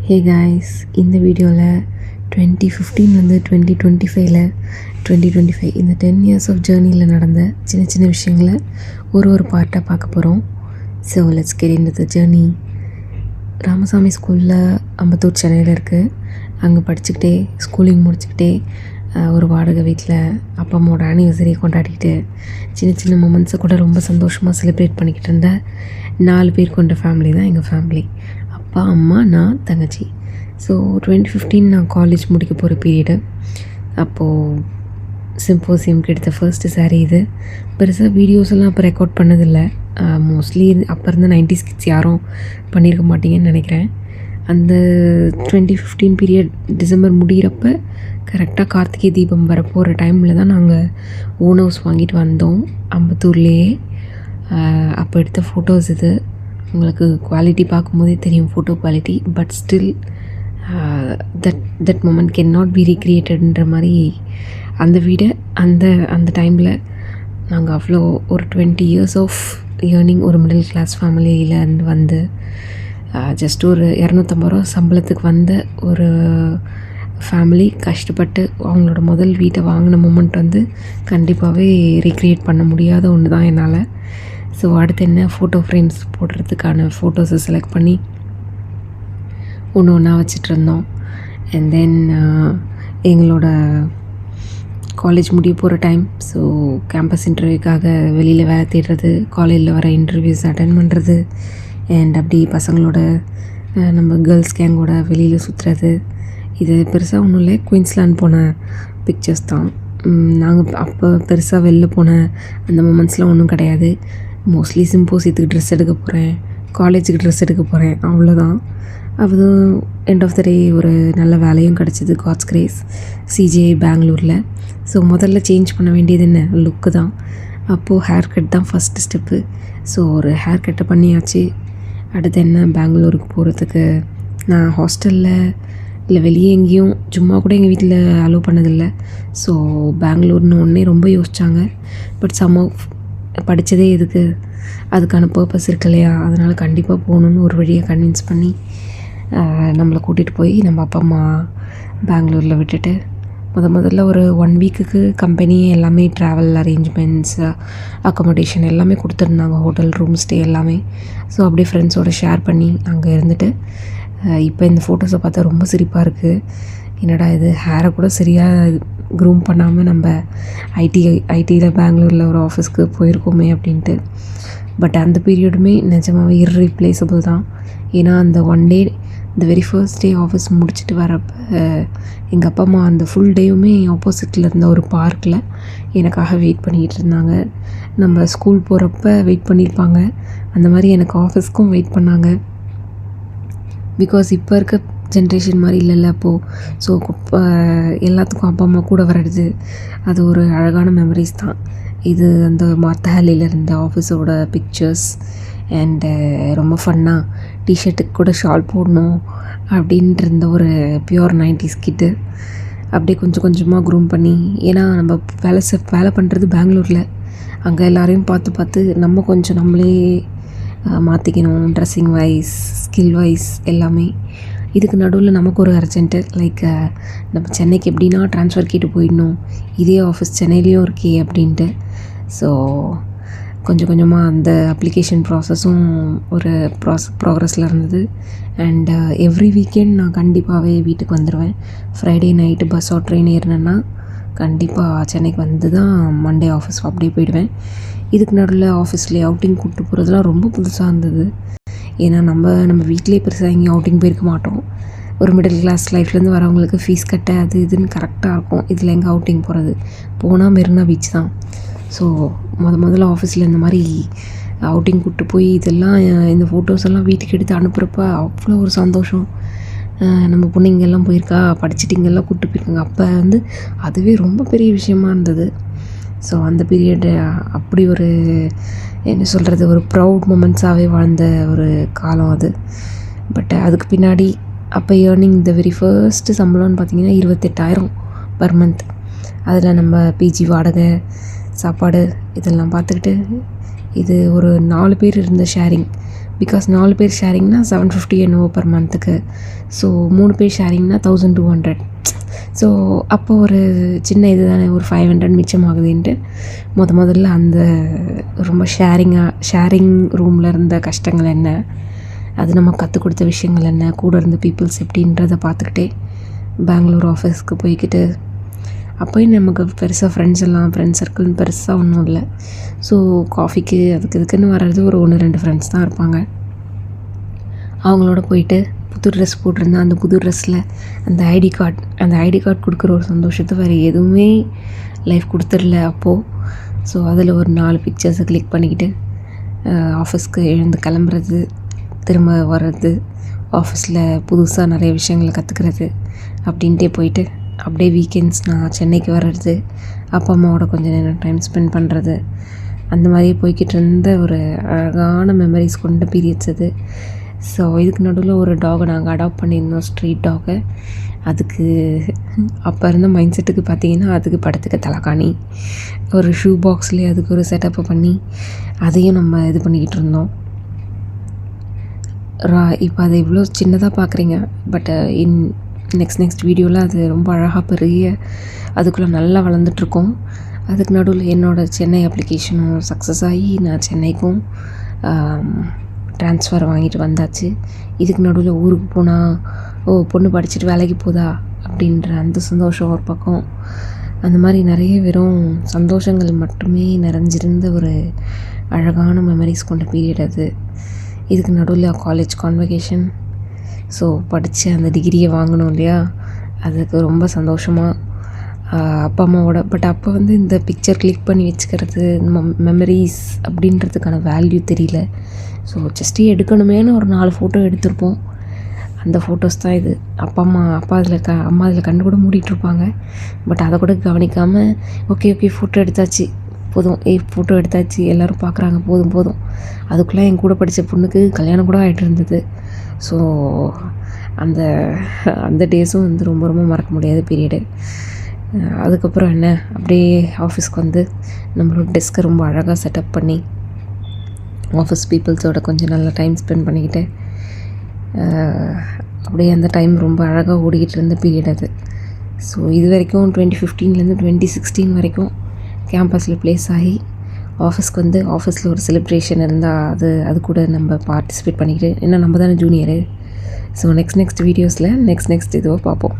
Hey guys, இந்த வீடியோவில் 2015 2025 இந்த 10 years ஆஃப் ஜேர்னியில் நடந்த சின்ன சின்ன விஷயங்களை ஒரு பார்ட்டாக பார்க்க போகிறோம். So let's get into the journey. Ramasamy ஸ்கூலில் அம்பத்தூர் சென்னையில் இருக்குது. அங்கே படிச்சுக்கிட்டே ஸ்கூலிங் முடிச்சுக்கிட்டே ஒரு வாடகை வீட்டில் அப்பா அம்மாவோட ஆனிவர்சரியை கொண்டாடிக்கிட்டு சின்ன சின்ன மொமெண்ட்ஸை கூட ரொம்ப சந்தோஷமாக செலிப்ரேட் பண்ணிக்கிட்டு இருந்த 4 பேர் கொண்ட ஃபேமிலி தான் எங்கள் ஃபேமிலி. அப்பா, அம்மா, நான், தங்கச்சி. ஸோ 2015 நான் காலேஜ் முடிக்க போகிற பீரியடு. அப்போது சிம்போசியம்க்கு எடுத்த ஃபர்ஸ்ட்டு சாரீ இது. பெருசாக வீடியோஸ் எல்லாம் அப்போ ரெக்கார்ட் பண்ணதில்லை. மோஸ்ட்லி அப்போ இருந்த 90s கிட்ஸ் யாரும் பண்ணியிருக்க மாட்டீங்கன்னு நினைக்கிறேன். அந்த 2015 பீரியட் டிசம்பர் முடிகிறப்ப கரெக்டாக கார்த்திகை தீபம் வரப்போகிற டைமில் தான் நாங்கள் ஓன் ஹவுஸ் வாங்கிட்டு வந்தோம் அம்பத்தூர்லேயே. அப்போ எடுத்த ஃபோட்டோஸ் இது. உங்களுக்கு குவாலிட்டி பார்க்கும்போதே தெரியும் photo quality. But still that moment can not be ரீக்ரியேட்டட்ன்ற மாதிரி அந்த வீடை அந்த டைமில் நாங்கள் அவ்வளோ ஒரு 20 years ஆஃப் ஏர்னிங் ஒரு மிடில் கிளாஸ் ஃபேமிலியிலேருந்து வந்து ஜஸ்ட் ஒரு 250 ரூபா சம்பளத்துக்கு வந்த ஒரு ஃபேமிலி கஷ்டப்பட்டு அவங்களோட முதல் வீட்டை வாங்கின மூமெண்ட் வந்து கண்டிப்பாகவே ரீக்ரியேட் பண்ண முடியாத ஒன்று தான் என்னால். ஸோ அடுத்து என்ன, ஃபோட்டோ ஃப்ரேம்ஸ் போடுறதுக்கான ஃபோட்டோஸை செலக்ட் பண்ணி ஒன்று ஒன்றா வச்சிட்ருந்தோம். அண்ட் தென் எங்களோட காலேஜ் முடிய போகிற டைம். ஸோ கேம்பஸ் இன்டர்வியூக்காக வெளியில் வேலை தேடுறது, காலேஜில் வர இன்டர்வியூஸ் அட்டன் பண்ணுறது, அண்ட் அப்படி பசங்களோட நம்ம கேர்ள்ஸ் கேங்கோட வெளியில் சுற்றுறது. இது பெருசாக ஒன்றும் இல்லை, குயின்ஸ்லாண்ட் போன பிக்சர்ஸ் தான். நாங்கள் அப்போ பெருசாக வெளில போன அந்த மொமெண்ட்ஸ்லாம் ஒன்றும் கிடையாது. மோஸ்ட்லி சிம்போசியத்துக்கு ட்ரெஸ் எடுக்க போகிறேன், காலேஜுக்கு ட்ரெஸ் எடுக்க போகிறேன், அவ்வளோதான். அதுவும் எண்ட் ஆஃப் த டே ஒரு நல்ல வேலையும் கிடச்சிது, காட்ஸ் கிரேஸ், சிஜிஐ பெங்களூரில். ஸோ முதல்ல சேஞ்ச் பண்ண வேண்டியது என்ன, லுக்கு தான். அப்போது ஹேர் கட் தான் ஃபஸ்ட்டு ஸ்டெப்பு. ஸோ ஒரு ஹேர் கட்டை பண்ணியாச்சு. அடுத்து என்ன, பெங்களூருக்கு போகிறதுக்கு நான் ஹாஸ்டலில் இல்லை வெளியே எங்கேயும் சும்மா கூட எங்கள் வீட்டில் அலோவ் பண்ணதில்லை. ஸோ பெங்களூர்னு ஒன்றே ரொம்ப யோசித்தாங்க. பட் படித்ததே எதுக்கு, அதுக்கான பர்பஸ் இருக்கு இல்லையா, அதனால் கண்டிப்பாக போகணுன்னு ஒரு வழியை கன்வின்ஸ் பண்ணி நம்மளை கூட்டிகிட்டு போய் நம்ம அப்பா அம்மா பெங்களூரில் விட்டுட்டு முதல்ல ஒரு 1 வீக்குக்கு கம்பெனியே எல்லாமே ட்ராவல் அரேஞ்ச்மெண்ட்ஸ், அக்கமடேஷன் எல்லாமே கொடுத்துருந்தாங்க, ஹோட்டல் ரூம் ஸ்டே எல்லாமே. ஸோ அப்படியே ஃப்ரெண்ட்ஸோடு ஷேர் பண்ணி அங்கே இருந்துட்டு இப்போ இந்த ஃபோட்டோஸை பார்த்தா ரொம்ப சிரிப்பாக இருக்குது. என்னடா இது, ஹேரை கூட சரியாக க்ரூம் பண்ணாமல் நம்ம ஐடியில் பெங்களூரில் ஒரு ஆஃபீஸ்க்கு போயிருக்கோமே அப்படின்ட்டு. பட் அந்த பீரியடுமே நிஜமாகவே இர்ரீப்ளேசபிள் தான். ஏன்னா அந்த 1 டே, இந்த வெரி ஃபர்ஸ்ட் டே ஆஃபீஸ் முடிச்சுட்டு வரப்போ எங்கள் அப்பா அம்மா அந்த ஃபுல் டேயுமே ஆப்போசிட்டில் இருந்த ஒரு பார்க்கில் எனக்காக வெயிட் பண்ணிக்கிட்டு இருந்தாங்க. நம்ம ஸ்கூல் போகிறப்ப வெயிட் பண்ணியிருப்பாங்க, அந்த மாதிரி எனக்கு ஆஃபீஸ்க்கும் வெயிட் பண்ணாங்க. பிகாஸ் இப்போ இருக்க ஜென்ரேஷன் மாதிரி இல்லைல்ல அப்போது. ஸோ எல்லாத்துக்கும் அப்பா அம்மா கூட வர்றது அது ஒரு அழகான மெமரிஸ் தான். இது அந்த மாத்தஹாலியில் இருந்த ஆஃபீஸோட பிக்சர்ஸ். அண்டு ரொம்ப ஃபன்னாக டிஷர்ட்டுக்கு கூட ஷால் போடணும் அப்படின்ட்டு இருந்த ஒரு பியூர் 90s கிட்டு. அப்படியே கொஞ்சம் கொஞ்சமாக க்ரூம் பண்ணி, ஏன்னா நம்ம வேலை பண்ணுறது பெங்களூரில், அங்கே எல்லோரையும் பார்த்து நம்ம கொஞ்சம் நம்மளே மாற்றிக்கணும், ட்ரெஸ்ஸிங் வைஸ், ஸ்கில் வைஸ் எல்லாமே. இதுக்கு நடுவில் நமக்கு ஒரு அர்ஜென்ட்டு, லைக் நம்ம சென்னைக்கு எப்படின்னா ட்ரான்ஸ்ஃபர் கேட்டு போயிடணும், இதே ஆஃபீஸ் சென்னையிலையும் இருக்கே அப்படின்ட்டு. ஸோ கொஞ்சம் கொஞ்சமாக அந்த அப்ளிகேஷன் ப்ராசஸும் ஒரு ப்ராக்ரஸில் இருந்தது. அண்ட் எவ்ரி வீக்கெண்ட் நான் கண்டிப்பாகவே வீட்டுக்கு வந்துடுவேன். Friday night bus or train ஏறினேன்னா கண்டிப்பாக சென்னைக்கு வந்து தான் மண்டே ஆஃபீஸ் அப்படியே போயிடுவேன். இதுக்கு நடுவில் ஆஃபீஸ்லேயே அவுட்டிங் கூப்பிட்டு போகிறதுலாம் ரொம்ப புதுசாக இருந்தது. ஏன்னா நம்ம வீட்டிலே பெருசாக எங்கேயும் அவுட்டிங் போயிருக்க மாட்டோம். ஒரு மிடில் கிளாஸ் லைஃப்லேருந்து வரவங்களுக்கு ஃபீஸ் கட்ட அது இதுன்னு கரெக்டாக இருக்கும். இதில் எங்கே அவுட்டிங் போகிறது, போனால் மெரினா பீச் தான். ஸோ முதல்ல ஆஃபீஸில் இந்த மாதிரி அவுட்டிங் கூப்பிட்டு போய் இதெல்லாம் இந்த ஃபோட்டோஸ் எல்லாம் வீட்டுக்கு எடுத்து அனுப்புகிறப்ப அவ்வளோ ஒரு சந்தோஷம். நம்ம பொண்ணுங்கெல்லாம் போயிருக்கா, படிச்சுட்டு இங்கெல்லாம் கூப்பிட்டு போயிருக்காங்க. அப்போ வந்து அதுவே ரொம்ப பெரிய விஷயமா இருந்தது. ஸோ அந்த பீரியடு அப்படி ஒரு என்ன சொல்கிறது, ஒரு ப்ரவுட் மூமெண்ட்ஸாகவே வாழ்ந்த ஒரு காலம் அது. பட் அதுக்கு பின்னாடி அப்போ ஏர்னிங் இந்த வெரி ஃபர்ஸ்ட்டு சம்பளம்னு பார்த்திங்கன்னா 28,000 பர் மந்த். அதில் நம்ம பிஜி வாடகை, சாப்பாடு இதெல்லாம் பார்த்துக்கிட்டு, இது ஒரு 4 பேர் இருந்த ஷேரிங் பிகாஸ் 4 பேர் ஷேரிங்னா 750 என்னவோ பர் மந்த்துக்கு. ஸோ 3 பேர் ஷேரிங்னா 1200. ஸோ அப்போ ஒரு சின்ன இது தானே, ஒரு 500 மிச்சமாகுதுன்ட்டு முதல்ல அந்த ரொம்ப ஷேரிங் ரூமில் இருந்த கஷ்டங்கள் என்ன, அது நம்ம கற்றுக் கொடுத்த விஷயங்கள் என்ன, கூட இருந்த பீப்புள்ஸ் எப்படின்றத பார்த்துக்கிட்டே பெங்களூர் ஆஃபீஸ்க்கு போய்கிட்டு, அப்போயும் நமக்கு பெருசாக ஃப்ரெண்ட்ஸ் சர்க்கிள்னு பெருசாக ஒன்றும் இல்லை. ஸோ காஃபிக்கு இதுக்குன்னு வர்றது ஒரு 1-2 ஃப்ரெண்ட்ஸ் தான் இருப்பாங்க. அவங்களோட போயிட்டு புது ட்ரெஸ் போட்டிருந்தேன். அந்த புது ட்ரெஸ்ஸில் அந்த ஐடி கார்டு கொடுக்குற ஒரு சந்தோஷத்தை வேறு எதுவுமே லைஃப் கொடுத்துடல அப்போது. ஸோ அதில் ஒரு 4 பிக்சர்ஸை கிளிக் பண்ணிக்கிட்டு ஆஃபீஸ்க்கு எழுந்து கிளம்புறது, திரும்ப வர்றது, ஆஃபீஸில் புதுசாக நிறைய விஷயங்களை கற்றுக்கிறது அப்படின்ட்டே போயிட்டு, அப்படியே வீக்கெண்ட்ஸ் நான் சென்னைக்கு வர்றது, அப்பா அம்மாவோட கொஞ்சம் நேரம் டைம் ஸ்பெண்ட் பண்ணுறது, அந்த மாதிரியே போய்கிட்டு இருந்த ஒரு அழகான மெமரிஸ் கொண்ட பீரியட்ஸ் அது. ஸோ இதுக்கு நடுவில் ஒரு டாகை நாங்கள் அடாப்ட் பண்ணியிருந்தோம், ஸ்ட்ரீட் டாகை. அதுக்கு அப்போ இருந்த மைண்ட் செட்டுக்கு பார்த்திங்கன்னா, அதுக்கு படத்துக்கு தலைகாணி, ஒரு ஷூ பாக்ஸ்லேயே அதுக்கு ஒரு செட்டப்பை பண்ணி அதையும் நம்ம இது பண்ணிக்கிட்டு இருந்தோம். இப்போ அதை இவ்வளோ சின்னதாக பார்க்குறீங்க, பட் நெக்ஸ்ட் வீடியோவில் அது ரொம்ப அழகாக பெரிய அதுக்குள்ளே நல்லா வளர்ந்துட்டுருக்கோம். அதுக்கு நடுவில் என்னோடய சென்னை அப்ளிகேஷனும் சக்ஸஸ் ஆகி நான் சென்னைக்கும் ட்ரான்ஸ்ஃபர் வாங்கிட்டு வந்தாச்சு. இதுக்கு நடுவில் ஊருக்கு போனால், பொண்ணு படிச்சுட்டு வேலைக்கு போதா அப்படின்ற அந்த சந்தோஷம் ஒரு பக்கம். அந்த மாதிரி நிறைய வெறும் சந்தோஷங்கள் மட்டுமே நிறைஞ்சிருந்த ஒரு அழகான மெமரிஸ் கொண்ட பீரியட் அது. இதுக்கு நடுவில் காலேஜ் கான்வகேஷன். ஸோ படித்து அந்த டிகிரியை வாங்கணும் இல்லையா, அதுக்கு ரொம்ப சந்தோஷமாக அப்பா அம்மாவோட. பட் அப்போ இந்த பிக்சர் கிளிக் பண்ணி வச்சுக்கிறது, மெமரிஸ் அப்படின்றதுக்கான வேல்யூ தெரியல. ஸோ ஜஸ்ட்டு எடுக்கணுமேனு ஒரு 4 ஃபோட்டோ எடுத்திருப்போம். அந்த ஃபோட்டோஸ் தான் இது. அம்மா அதில் கண்டு கூட மூடிட்டுருப்பாங்க. பட் அதை கூட கவனிக்காமல் ஓகே ஃபோட்டோ எடுத்தாச்சு, போதும், ஃபோட்டோ எடுத்தாச்சு, எல்லோரும் பார்க்குறாங்க, போதும். அதுக்குள்ளே என் கூட படித்த பொண்ணுக்கு கல்யாணம் கூட ஆகிட்டு இருந்தது. ஸோ அந்த டேஸும் ரொம்ப ரொம்ப மறக்க முடியாத பீரியடு. அதுக்கப்புறம் என்ன, அப்படியே ஆஃபீஸ்க்கு நம்மளோட டெஸ்க்கை ரொம்ப அழகாக செட்டப் பண்ணி ஆஃபீஸ் பீப்புள்ஸோட கொஞ்சம் நல்லா டைம் ஸ்பெண்ட் பண்ணிக்கிட்டு, அப்படியே அந்த டைம் ரொம்ப அழகாக ஓடிக்கிட்டு இருந்த பீரியட் அது. ஸோ இது வரைக்கும் 2015 2016 வரைக்கும் கேம்பஸில் ப்ளேஸ் ஆகி ஆஃபீஸ்க்கு ஆஃபீஸில் ஒரு செலிப்ரேஷன் இருந்தால் அது கூட நம்ம பார்ட்டிசிபேட் பண்ணிக்கிட்டு, ஏன்னா நம்ம தானே ஜூனியரு. ஸோ நெக்ஸ்ட் வீடியோஸில் நெக்ஸ்ட் இதுவோ பார்ப்போம்.